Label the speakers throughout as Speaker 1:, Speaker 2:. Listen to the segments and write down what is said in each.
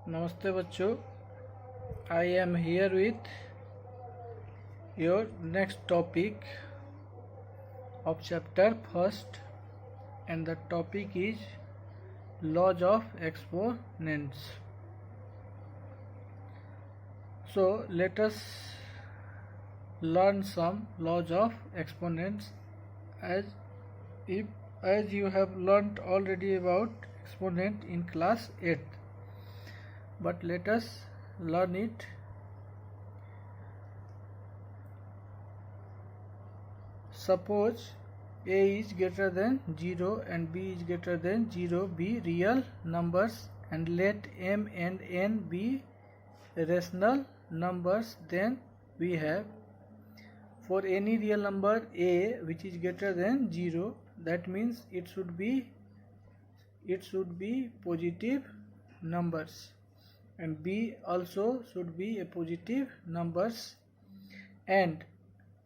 Speaker 1: नमस्ते बच्चों, I am here with your next topic of chapter first, and the topic is laws of exponents. So let us learn some laws of exponents as you have learnt already about exponent in class 8th, but let us learn it. Suppose a is greater than 0 and b is greater than 0 be real numbers, and let m and n be rational numbers. Then we have, for any real number a which is greater than 0, that means it should be positive numbers, and b also should be a positive numbers, and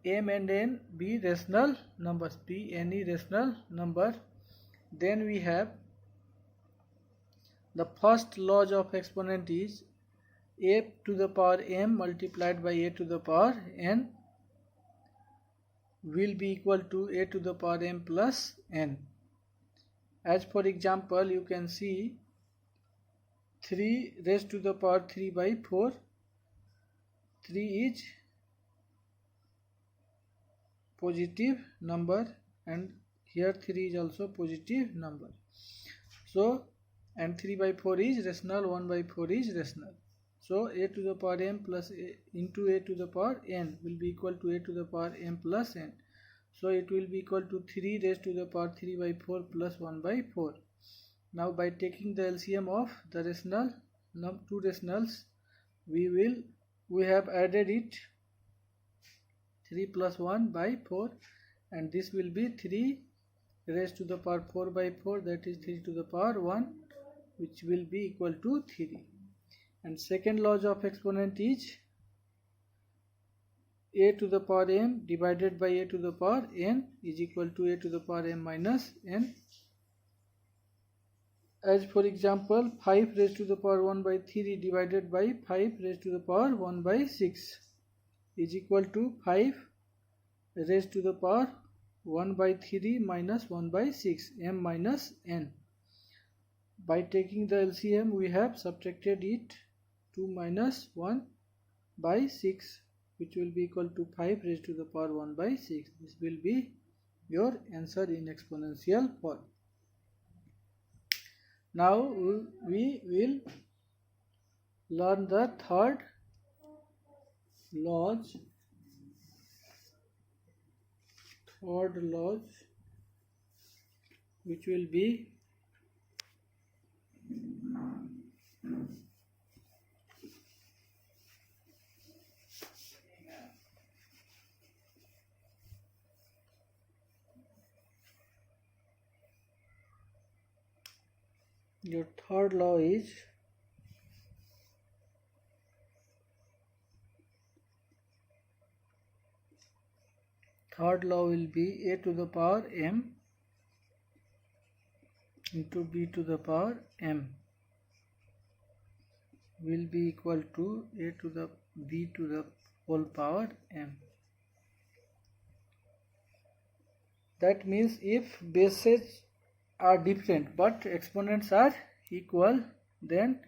Speaker 1: m and n be rational numbers, be any rational number. Then we have the first law of exponent is a to the power m multiplied by a to the power n will be equal to a to the power m plus n. As for example, you can see 3 raised to the power 3 by 4. 3 is positive number, and here 3 is also positive number. So, and 3 by 4 is rational, 1 by 4 is rational. So a to the power m plus a into a to the power n will be equal to a to the power m plus n. So it will be equal to 3 raised to the power 3 by 4 plus 1 by 4. Now by taking the LCM of the rational two rationals, we have added it 3 plus 1 by 4, and this will be 3 raised to the power 4 by 4, that is 3 to the power 1, which will be equal to 3. And second law of exponent is a to the power m divided by a to the power n is equal to a to the power m minus n. As for example, 5 raised to the power 1 by 3 divided by 5 raised to the power 1 by 6 is equal to 5 raised to the power 1 by 3 minus 1 by 6, m minus n. By taking the LCM, we have subtracted it 2 minus 1 by 6, which will be equal to 5 raised to the power 1 by 6. This will be your answer in exponential form. Now we will learn the third laws, which will be your third law is will be a to the power m into b to the power m will be equal to a to the b to the whole power m. That means if bases are different but exponents are equal, then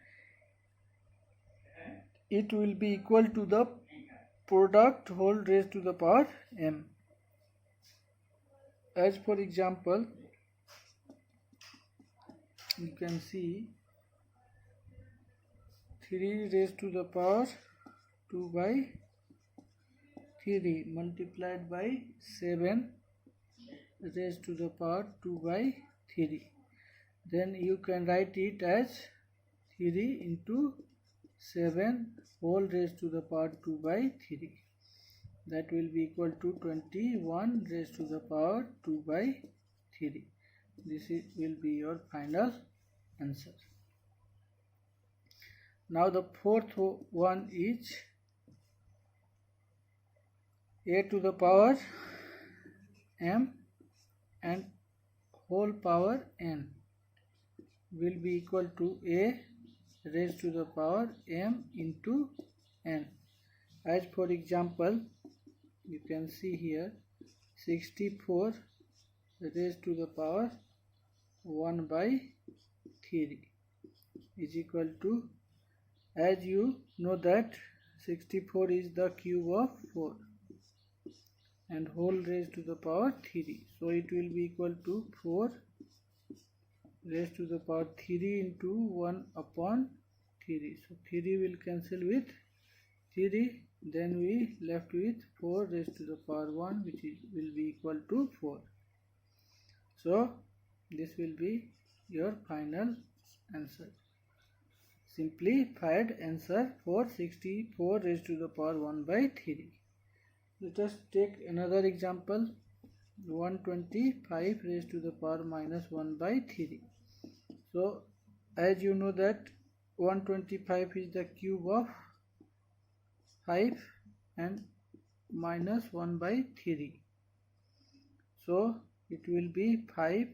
Speaker 1: it will be equal to the product whole raised to the power m. As for example, you can see 3 raised to the power 2 by 3 multiplied by 7 raised to the power 2 by 3. Then you can write it as 3 into 7 whole raised to the power 2 by 3. That will be equal to 21 raised to the power 2 by 3. This will be your final answer. Now the fourth one is a to the power m and whole power n will be equal to a raised to the power m into n. As for example, you can see here 64 raised to the power 1 by 3 is equal to, as you know that 64 is the cube of 4 and whole raised to the power 3, so it will be equal to 4 raised to the power 3 into 1 upon 3. So 3 will cancel with 3, then we left with 4 raised to the power 1, which will be equal to 4. So this will be your final answer. Simplified answer for 64 raised to the power 1 by 3. Let us take another example. 125 raised to the power minus 1 by 3. So as you know that 125 is the cube of 5 and minus 1 by 3. So it will be 5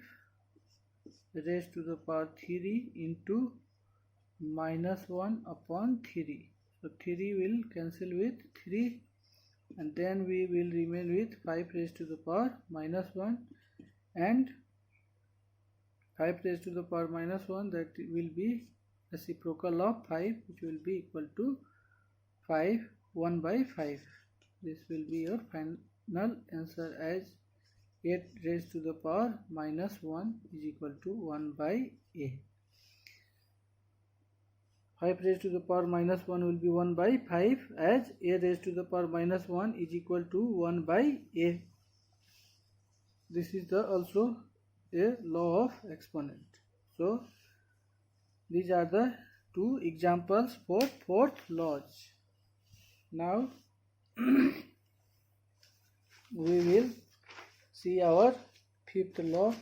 Speaker 1: raised to the power 3 into minus 1 upon 3. So 3 will cancel with 3 and then we will remain with 5 raised to the power minus 1 and 5 raised to the power minus 1, that will be reciprocal of 5, which will be equal to 5 1 by 5. This will be your final answer, as 8 raised to the power minus 1 is equal to 1 by a. 5 raised to the power minus 1 will be 1 by 5, as a raised to the power minus 1 is equal to 1 by a. This is also a law of exponent. So these are the two examples for fourth laws. Now we will see our fifth law.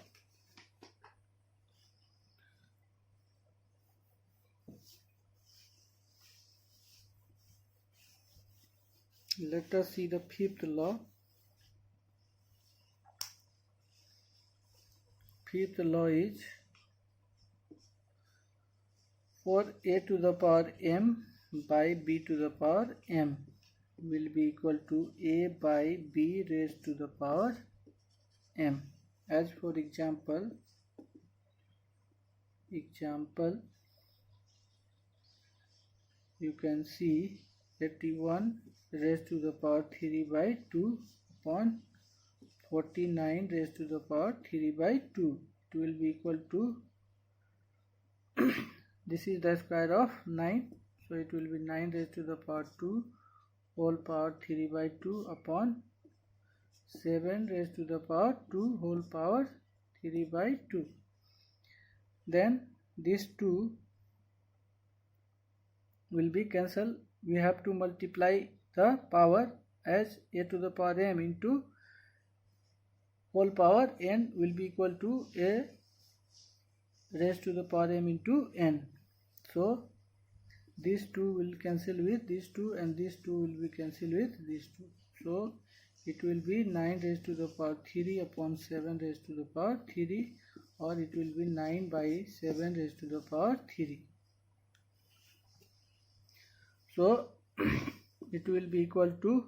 Speaker 1: Let us see the fifth law. Fifth law is, for a to the power m by b to the power m will be equal to a by b raised to the power m. As for example, you can see 81 raised to the power 3 by 2 upon 49 raised to the power 3 by 2. It will be equal to this is the square of 9, so it will be 9 raised to the power 2 whole power 3 by 2 upon 7 raised to the power 2 whole power 3 by 2. Then these two will be cancelled. We have to multiply the power, as a to the power m into whole power n will be equal to a raised to the power m into n. So these two will cancel with these two and these two will be cancelled with these two. So it will be 9 raised to the power 3 upon 7 raised to the power 3, or it will be 9 by 7 raised to the power 3. So it will be equal to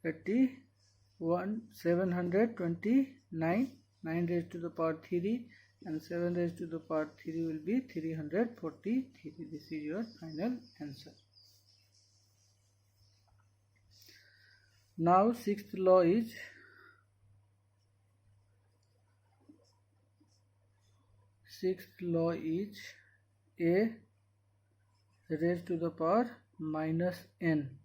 Speaker 1: 729, 9 raised to the power 3 and 7 raised to the power 3 will be 343. This is your final answer. Now sixth law is, a raised to the power minus n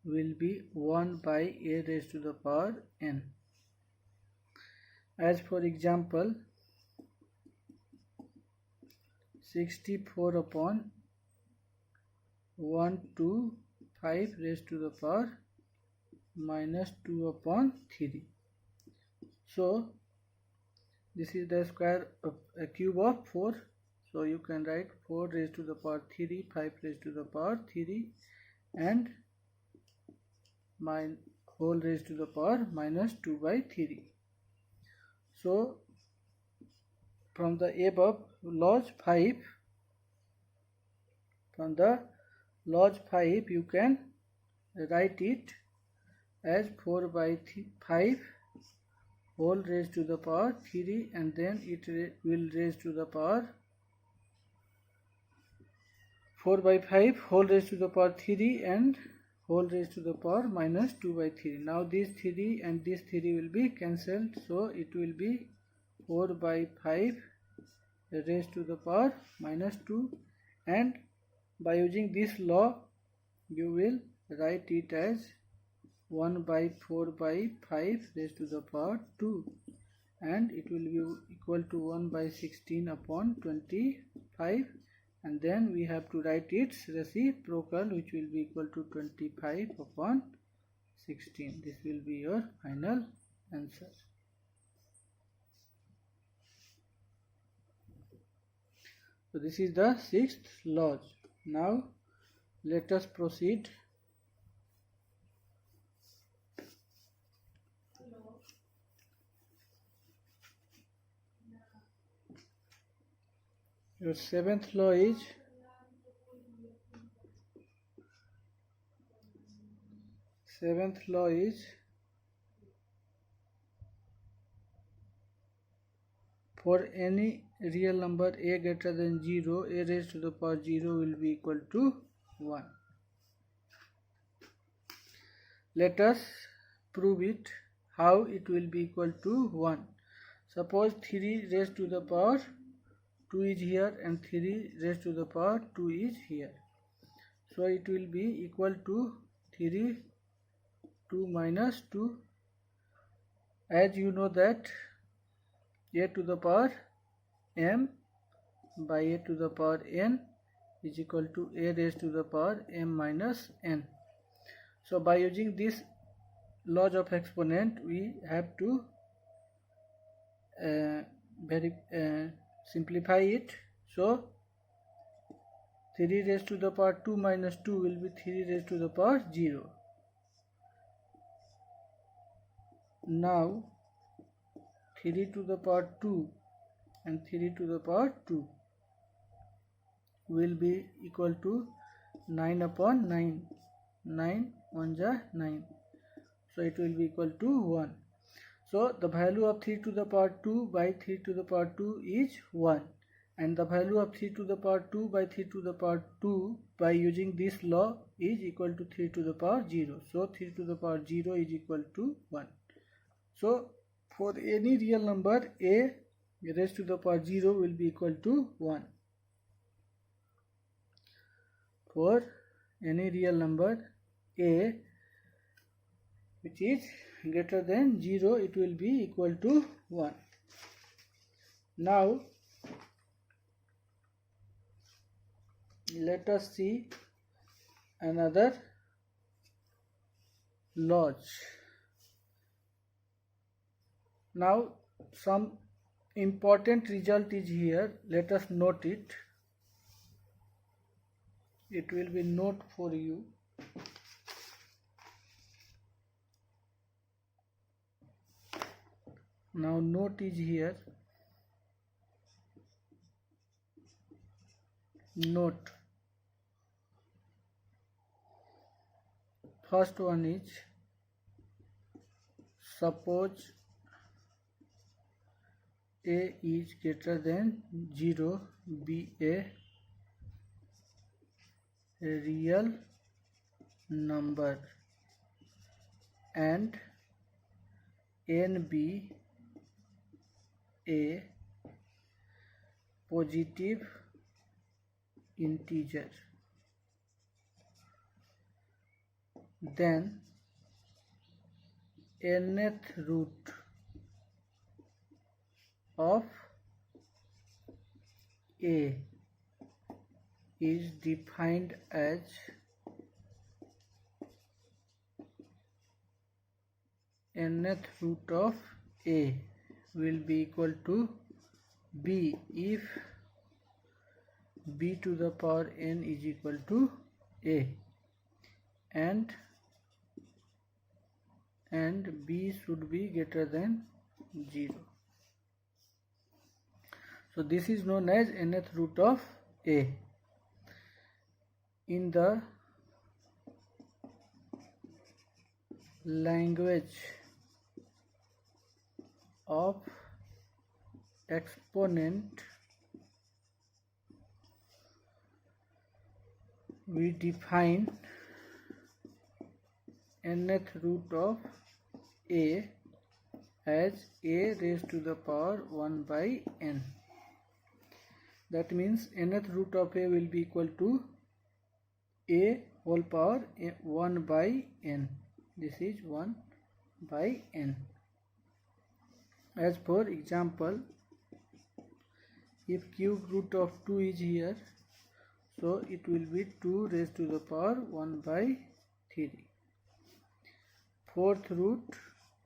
Speaker 1: will be 1 by a raised to the power n. As for example, 64 upon 125 raised to the power minus 2 upon 3. So this is the square of a cube of 4. So you can write 4 raised to the power 3, 5 raised to the power 3 and whole raised to the power minus 2 by 3. So from the above laws 5 from the log 5 you can write it as 4 by 5 whole raised to the power 3, and then it will raise to the power 4 by 5 whole raised to the power 3 and whole raised to the power minus 2 by 3. Now this 3 and this 3 will be cancelled, so it will be 4 by 5 raised to the power minus 2, and by using this law you will write it as 1 by 4 by 5 raised to the power 2, and it will be equal to 1 by 16 upon 25, and then we have to write its reciprocal, which will be equal to 25 upon 16. This will be your final answer. So this is the sixth law. Now let us proceed. Your seventh law is for any real number a greater than 0, a raised to the power 0 will be equal to 1. Let us prove it, how it will be equal to 1. Suppose 3 raised to the power 2 is here and 3 raised to the power 2 is here. So it will be equal to 2 minus 2. As you know that a to the power m by a to the power n is equal to a raised to the power m minus n. So by using this law of exponent we have to simplify it. So 3 raised to the power 2 minus 2 will be 3 raised to the power 0. Now 3 to the power 2 and 3 to the power 2 will be equal to 9 upon 9. 9 1 ja 9. So it will be equal to 1. So the value of 3 to the power 2 by 3 to the power 2 is 1, and the value of 3 to the power 2 by 3 to the power 2 by using this law is equal to 3 to the power 0. So 3 to the power 0 is equal to 1. So for any real number a raised to the power 0 will be equal to 1. For any real number a which is greater than 0, it will be equal to 1. Now let us see another law. Now some important result is here. Let us note it. It will be note for you. Now note is here. Note. First one is, suppose a is greater than 0, be a real number and n be a positive integer, then nth root of a is defined as nth root of a will be equal to b if b to the power n is equal to a, and b should be greater than 0. So this is known as nth root of a. in the language of exponent, we define nth root of a as a raised to the power 1 by n. That means nth root of a will be equal to a whole power 1 by n. This is 1 by n. As for example, if cube root of 2 is here, so it will be 2 raised to the power 1 by 3. Fourth root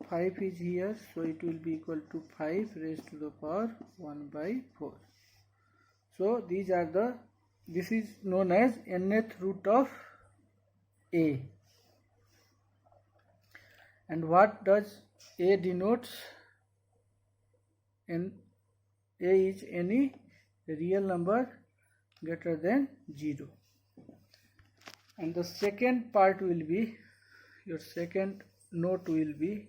Speaker 1: 5 is here, so it will be equal to 5 raised to the power 1 by 4. So this is known as nth root of a. And what does a denotes? A is any real number greater than 0. And the second part will be, your second note will be,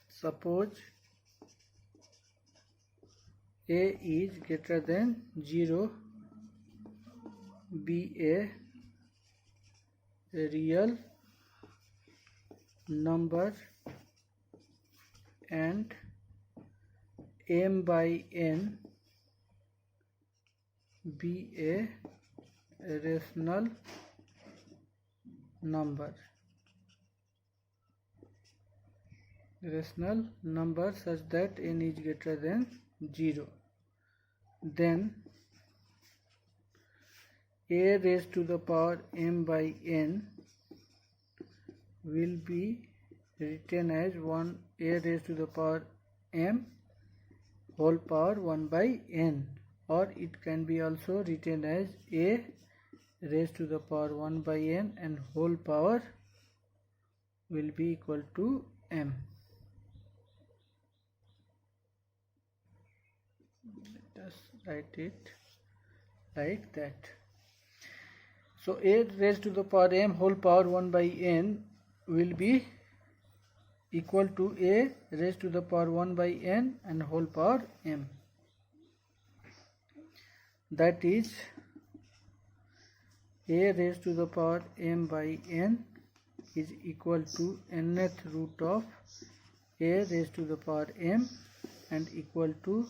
Speaker 1: suppose a is greater than 0, be a real number and m by n be a rational number. Such that n is greater than 0. Then a raised to the power m by n will be written as a raised to the power m whole power 1 by n, or it can be also written as a raised to the power 1 by n and whole power will be equal to m. Let us write it like that. So a raised to the power m whole power 1 by n will be equal to a raised to the power 1 by n and whole power m. That is, a raised to the power m by n is equal to nth root of a raised to the power m and equal to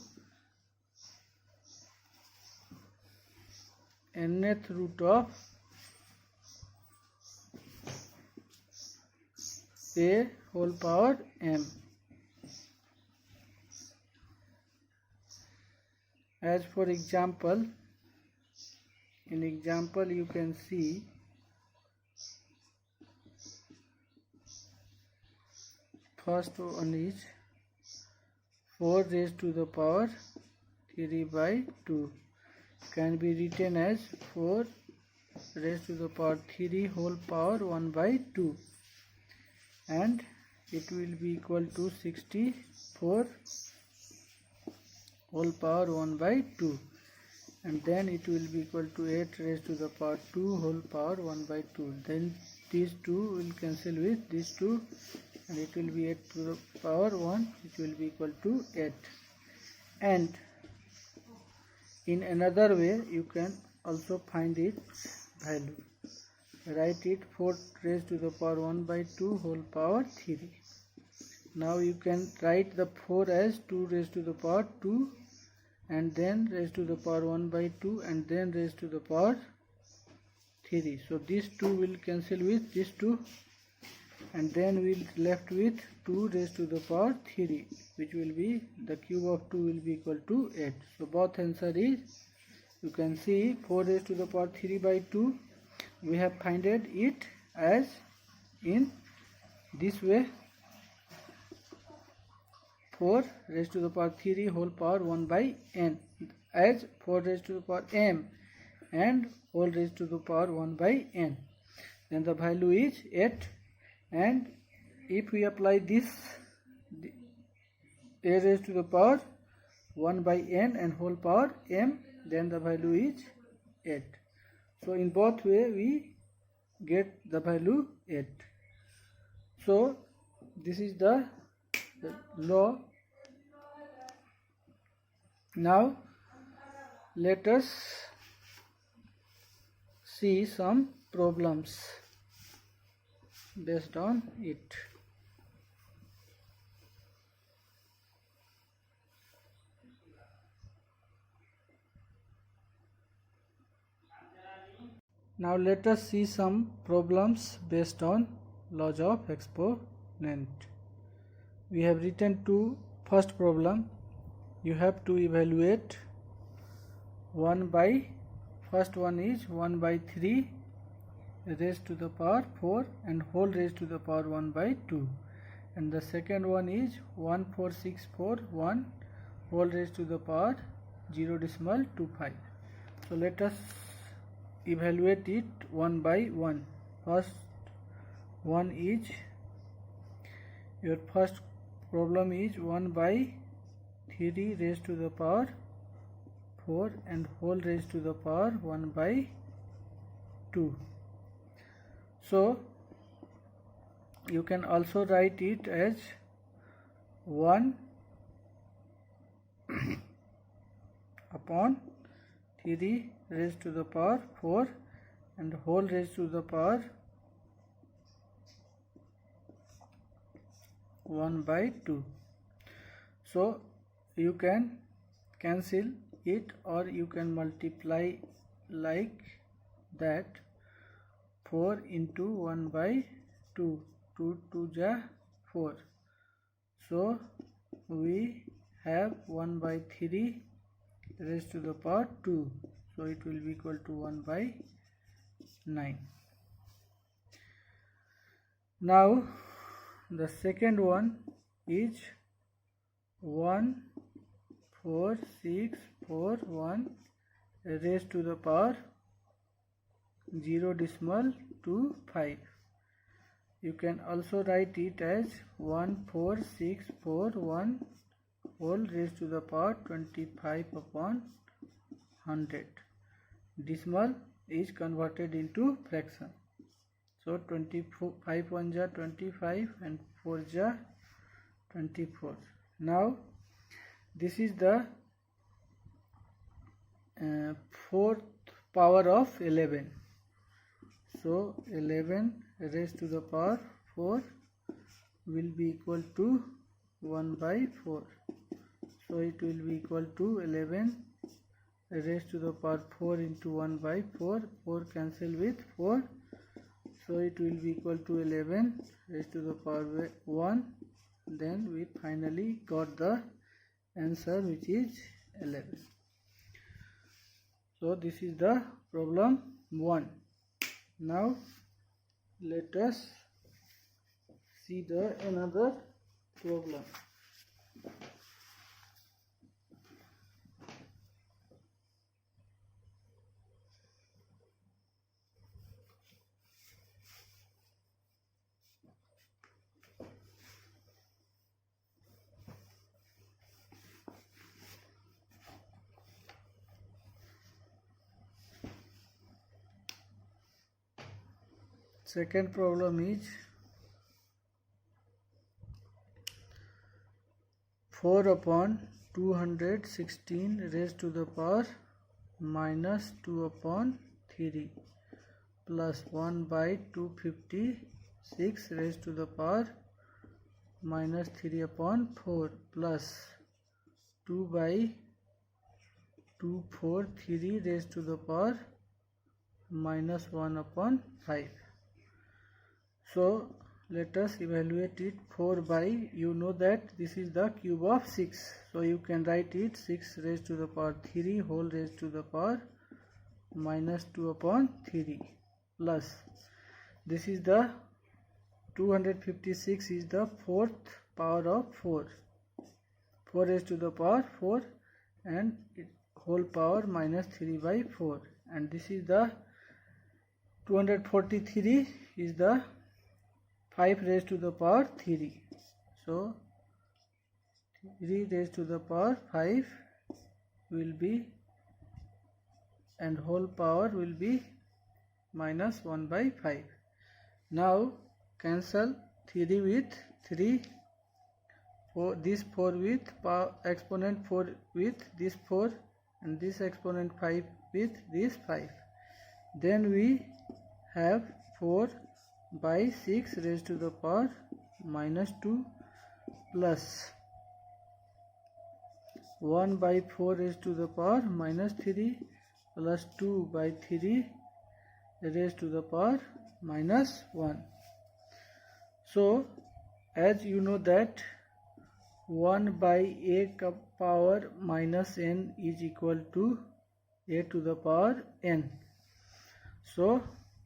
Speaker 1: nth root of a whole power m. As for example, in example you can see first one is 4 raised to the power 3 by 2 can be written as 4 raised to the power 3 whole power 1 by 2, and it will be equal to 64 whole power 1 by 2, and then it will be equal to 8 raised to the power 2 whole power 1 by 2. Then these 2 will cancel with these 2 and it will be 8 to the power 1, which will be equal to 8. And in another way you can also find its value. Write it 4 raised to the power 1 by 2 whole power 3. Now you can write the 4 as 2 raised to the power 2 and then raised to the power 1 by 2 and then raised to the power 3. So these 2 will cancel with these 2 and then we will left with 2 raised to the power 3, which will be the cube of 2 will be equal to 8. So both answer is, you can see 4 raised to the power 3 by 2, we have finded it as in this way, 4 raised to the power 3 whole power 1 by n, as 4 raised to the power m and whole raised to the power 1 by n. Then the value is 8, and if we apply this a raised to the power 1 by n and whole power m, then the value is 8. So in both way we get the value 8. So this is the law. Now let us see some problems based on it. Now let us see some problems based on laws of exponent. We have written two. First problem, you have to evaluate 1 by, first one is 1 by 3 raised to the power 4 and whole raised to the power 1 by 2, and the second one is 14641 whole raised to the power 0.25. So let us evaluate it one by one. First one is, your first problem is 1 by 3 raised to the power 4 and whole raised to the power 1 by 2. So you can also write it as 1 upon 3 raised to the power 4 and whole raised to the power 1 by 2. So you can cancel it, or you can multiply like that. 4 into 1 by 2, 2 2 ja 4. So we have 1 by 3 raised to the power 2. So it will be equal to 1 by 9. Now the second one is 14641 raised to the power 0.25. You can also write it as 14641 whole raised to the power 25 upon 100. Decimal is converted into fraction. So 25 1 ja 25 and 4 ja 24. Now this is the fourth power of 11. So 11 raised to the power 4 will be equal to 1 by 4. So it will be equal to 11 raised to the power 4 into 1 by 4. 4 cancel with 4. So it will be equal to 11 raised to the power 1. Then we finally got the answer, which is 11. So this is the problem 1. Now let us see the another problem. Second problem is 4 upon 216 raised to the power minus 2 upon 3 plus 1 by 256 raised to the power minus 3 upon 4 plus 2 by 243 raised to the power minus 1 upon 5. So let us evaluate it. 4 by, you know that this is the cube of 6. So you can write it 6 raised to the power 3 whole raised to the power minus 2 upon 3 plus, this is the 256 is the fourth power of 4. 4 raised to the power 4 and whole power minus 3 by 4, and this is the 243 is the 5 raised to the power 3. So 3 raised to the power 5 will be, and whole power will be minus 1 by 5. Now cancel 3 with 3, this 4 with exponent 4 with this 4, and this exponent 5 with this 5. Then we have 4 by 6 raised to the power minus 2 plus 1 by 4 raised to the power minus 3 plus 2 by 3 raised to the power minus 1. So as you know that 1 by a power minus n is equal to a to the power n. So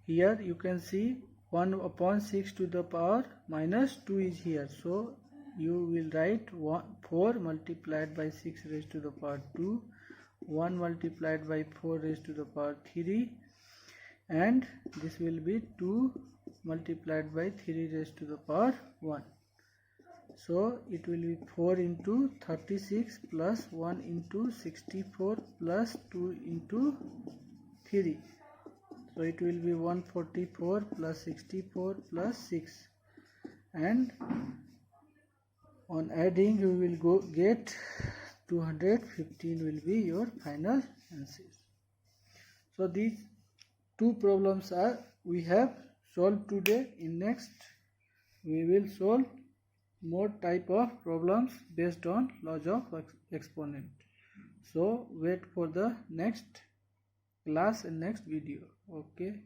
Speaker 1: here you can see 1 upon 6 to the power minus 2 is here. So you will write 4 multiplied by 6 raised to the power 2, 1 multiplied by 4 raised to the power 3, and this will be 2 multiplied by 3 raised to the power 1. So it will be 4 into 36 plus 1 into 64 plus 2 into 3. So it will be 144 plus 64 plus 6, and on adding you will get 215 will be your final answers. So these two problems we have solved today. In next we will solve more type of problems based on laws of exponent. So wait for the next class and next video. Okay.